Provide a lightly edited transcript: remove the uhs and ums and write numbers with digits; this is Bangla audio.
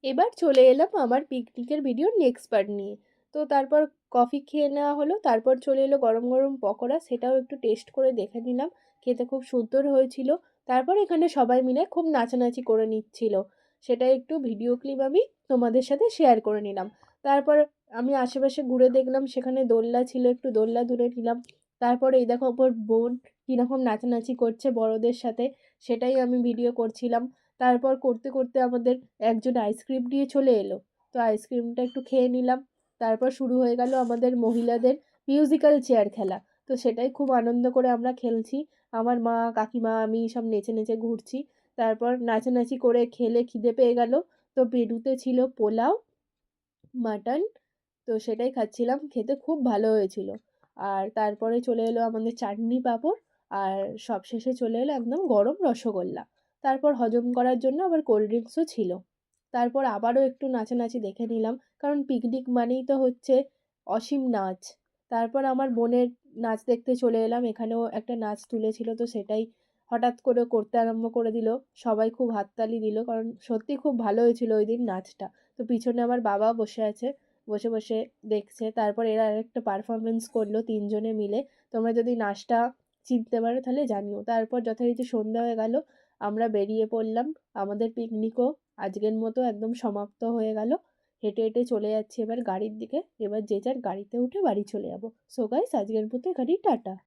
এবার চলে এলাম আমার পিকনিকের ভিডিওর নেক্সট পার্ট নিয়ে। তো তারপর কফি খেয়ে নেওয়া হলো, তারপর চলে এলো গরম গরম পকোড়া, সেটাও একটু টেস্ট করে দেখে নিলাম, খেতে খুব সুন্দর হয়েছিল। তারপর এখানে সবাই মিলে খুব নাচানাচি করে নিচ্ছিল, সেটা একটু ভিডিও ক্লিপ আমি তোমাদের সাথে শেয়ার করে নিলাম। তারপর আমি আশেপাশে ঘুরে দেখলাম, সেখানে দোলনা ছিল, একটু দোলনা দুলে নিলাম। তারপরে এই দেখো ওপর বোন কীরকম নাচানাচি করছে বড়দের সাথে, সেটাই আমি ভিডিও করছিলাম। তারপর করতে করতে আমাদের একজন আইসক্রিম নিয়ে চলে এলো, তো আইসক্রিমটা একটু খেয়ে নিলাম। তারপর শুরু হয়ে গেল আমাদের মহিলাদের মিউজিক্যাল চেয়ার খেলা, তো সেটাই খুব আনন্দ করে আমরা খেলছি। আমার মা, কাকিমা, আমি সব নেচে নেচে ঘুরছি। তারপর নাচানাচি করে খেলে খিদে পেয়ে গেল, তো মেনুতে ছিল পোলাও, মাটন, তো সেটাই খাচ্ছিলাম, খেতে খুব ভালো হয়েছিল। আর তারপরে চলে এলো আমাদের চাটনি পাঁপড়, আর সবশেষে চলে এলো একদম গরম রসগোল্লা। তারপর হজম করার জন্য আবার কোল্ড ড্রিঙ্কসও ছিল। তারপর আবারও একটু নাচানাচি দেখে নিলাম, কারণ পিকনিক মানেই তো হচ্ছে অসীম নাচ। তারপর আমার বোনের নাচ দেখতে চলে এলাম, এখানেও একটা নাচ তুলেছিল, তো সেটাই হঠাৎ করে করতে আরম্ভ করে দিল। সবাই খুব হাততালি দিল, কারণ সত্যি খুব ভালো হয়েছিল ওই দিন নাচটা। তো পিছনে আমার বাবা বসে আছে, বসে বসে দেখছে। তারপর এরা আরেকটা পারফরমেন্স করলো তিনজনে মিলে, তোমরা যদি নাচটা চিনতে পারো তাহলে জানিও। তারপর যথারীতি সন্ধ্যা হয়ে গেল, আমরা বেরিয়ে পড়লাম। আমাদের পিকনিকও আজকের মতো একদম সমাপ্ত হয়ে গেল। হেঁটে হেঁটে চলে যাচ্ছি এবার গাড়ির দিকে, এবার যে যার গাড়িতে উঠে বাড়ি চলে যাবো। সো গাইস, আজকের মতো এখানেই টাটা।